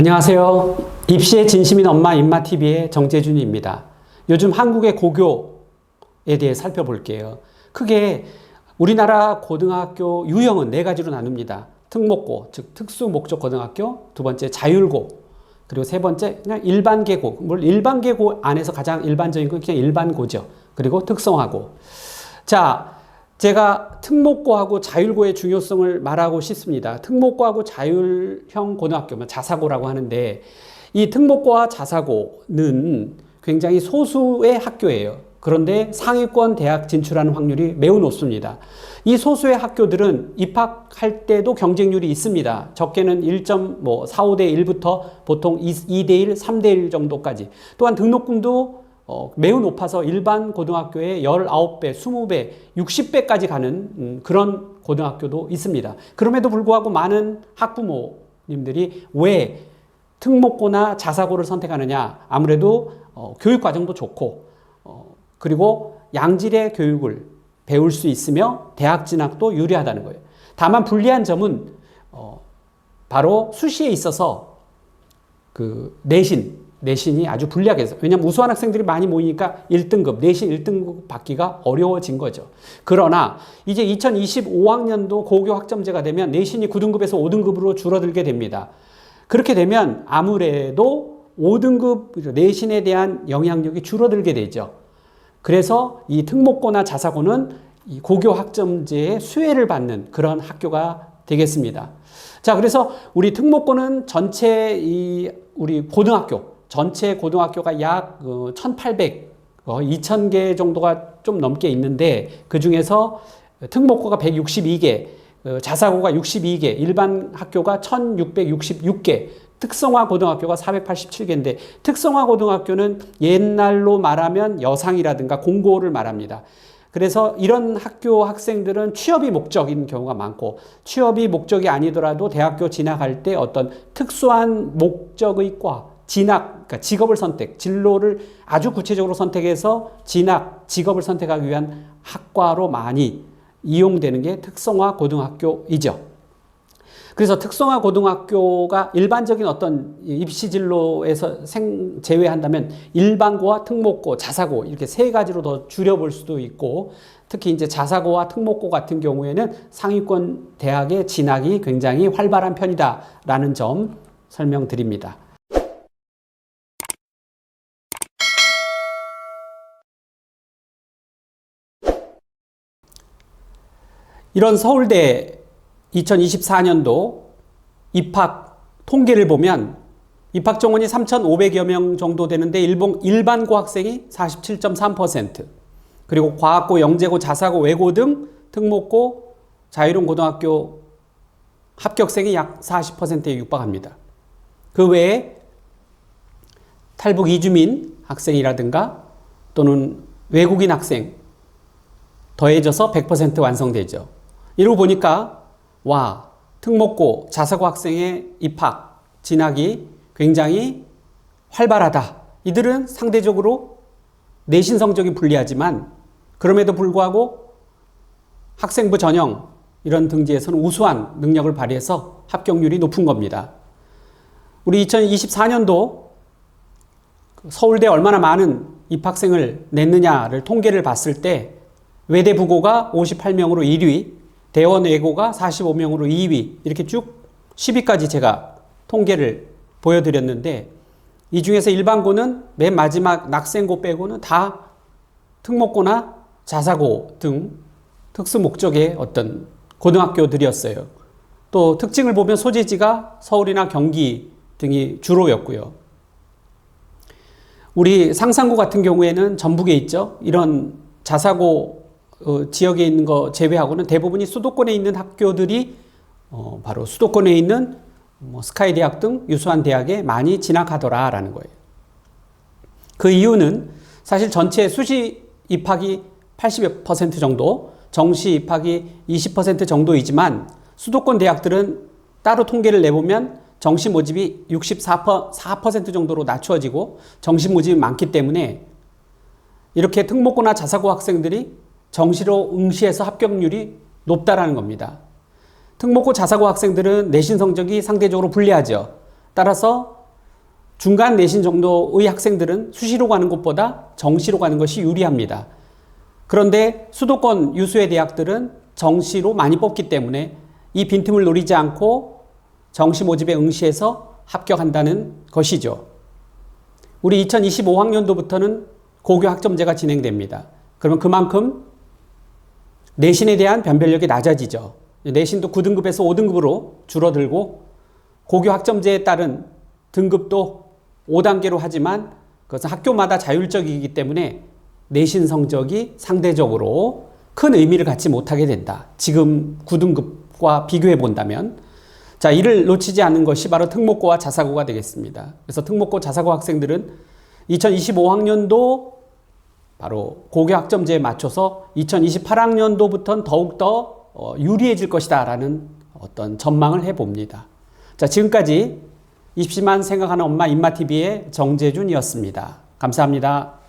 안녕하세요. 입시에 진심인 엄마 입마TV의 정재준입니다. 요즘 한국의 고교에 대해 살펴볼게요. 크게 우리나라 고등학교 유형은 네 가지로 나눕니다. 특목고, 즉 특수목적고등학교, 두 번째 자율고, 그리고 세 번째 그냥 일반계고. 물론 일반계고 안에서 가장 일반적인 건 그냥 일반고죠. 그리고 특성화고. 자, 제가 특목고하고 자율고의 중요성을 말하고 싶습니다. 특목고하고 자율형 고등학교, 자사고라고 하는데, 이 특목고와 자사고는 굉장히 소수의 학교예요. 그런데 상위권 대학 진출하는 확률이 매우 높습니다. 이 소수의 학교들은 입학할 때도 경쟁률이 있습니다. 적게는 1.45대 1부터 보통 2대 1, 3대 1 정도까지. 또한 등록금도 매우 높아서 일반 고등학교의 19배, 20배, 60배까지 가는 그런 고등학교도 있습니다. 그럼에도 불구하고 많은 학부모님들이 왜 특목고나 자사고를 선택하느냐? 아무래도 교육과정도 좋고 그리고 양질의 교육을 배울 수 있으며 대학 진학도 유리하다는 거예요. 다만 불리한 점은 바로 수시에 있어서 그 내신이 아주 불리하게 해서, 왜냐하면 우수한 학생들이 많이 모이니까 1등급, 내신 1등급 받기가 어려워진 거죠. 그러나 이제 2025학년도 고교 학점제가 되면 내신이 9등급에서 5등급으로 줄어들게 됩니다. 그렇게 되면 아무래도 5등급 내신에 대한 영향력이 줄어들게 되죠. 그래서 이 특목고나 자사고는 이 고교 학점제의 수혜를 받는 그런 학교가 되겠습니다. 자, 그래서 우리 특목고는 우리 고등학교, 전체 고등학교가 약 1,800, 2,000개 정도가 좀 넘게 있는데, 그 중에서 특목고가 162개, 자사고가 62개, 일반 학교가 1,666개, 특성화 고등학교가 487개인데, 특성화 고등학교는 옛날로 말하면 여상이라든가 공고를 말합니다. 그래서 이런 학교 학생들은 취업이 목적인 경우가 많고, 취업이 목적이 아니더라도 대학교 진학할 때 어떤 특수한 목적의 과, 그러니까 직업을 선택, 진로를 아주 구체적으로 선택해서 직업을 선택하기 위한 학과로 많이 이용되는 게 특성화 고등학교이죠. 그래서 특성화 고등학교가 일반적인 어떤 입시 진로에서 제외한다면 일반고와 특목고, 자사고 이렇게 세 가지로 더 줄여볼 수도 있고, 특히 이제 자사고와 특목고 같은 경우에는 상위권 대학의 진학이 굉장히 활발한 편이다라는 점 설명드립니다. 이런 서울대 2024년도 입학 통계를 보면 입학 정원이 3,500여 명 정도 되는데 일반고 학생이 47.3%, 그리고 과학고, 영재고, 자사고, 외고 등 특목고, 자율형 고등학교 합격생이 약 40%에 육박합니다. 그 외에 탈북 이주민 학생이라든가 또는 외국인 학생 더해져서 100% 완성되죠. 이러고 보니까 특목고, 자사고 학생의 입학, 진학이 굉장히 활발하다. 이들은 상대적으로 내신 성적이 불리하지만 그럼에도 불구하고 학생부 전형 이런 등지에서는 우수한 능력을 발휘해서 합격률이 높은 겁니다. 우리 2024년도 서울대에 얼마나 많은 입학생을 냈느냐를 통계를 봤을 때 외대 부고가 58명으로 1위, 대원 외고가 45명으로 2위, 이렇게 쭉 10위까지 제가 통계를 보여드렸는데, 이 중에서 일반고는 맨 마지막 낙생고 빼고는 다 특목고나 자사고 등 특수 목적의 어떤 고등학교들이었어요. 또 특징을 보면 소재지가 서울이나 경기 등이 주로였고요. 우리 상산고 같은 경우에는 전북에 있죠. 이런 자사고 지역에 있는 거 제외하고는 대부분이 수도권에 있는 학교들이 바로 수도권에 있는 스카이 대학 등 유수한 대학에 많이 진학하더라라는 거예요. 그 이유는 사실 전체 수시 입학이 80% 정도, 정시 입학이 20% 정도이지만 수도권 대학들은 따로 통계를 내보면 정시 모집이 64% 정도로 낮춰지고 정시 모집이 많기 때문에 이렇게 특목고나 자사고 학생들이 정시로 응시해서 합격률이 높다라는 겁니다. 특목고 자사고 학생들은 내신 성적이 상대적으로 불리하죠. 따라서 중간 내신 정도의 학생들은 수시로 가는 것보다 정시로 가는 것이 유리합니다. 그런데 수도권 유수의 대학들은 정시로 많이 뽑기 때문에 이 빈틈을 노리지 않고 정시 모집에 응시해서 합격한다는 것이죠. 우리 2025학년도부터는 고교 학점제가 진행됩니다. 그러면 그만큼 내신에 대한 변별력이 낮아지죠. 내신도 9등급에서 5등급으로 줄어들고 고교 학점제에 따른 등급도 5단계로 하지만 그것은 학교마다 자율적이기 때문에 내신 성적이 상대적으로 큰 의미를 갖지 못하게 된다. 지금 9등급과 비교해 본다면. 자, 이를 놓치지 않는 것이 바로 특목고와 자사고가 되겠습니다. 그래서 특목고 자사고 학생들은 2025학년도 바로 고교 학점제에 맞춰서 2028학년도부터는 더욱더 유리해질 것이다 라는 어떤 전망을 해봅니다. 자, 지금까지 입시만 생각하는 엄마 입마TV의 정재준이었습니다. 감사합니다.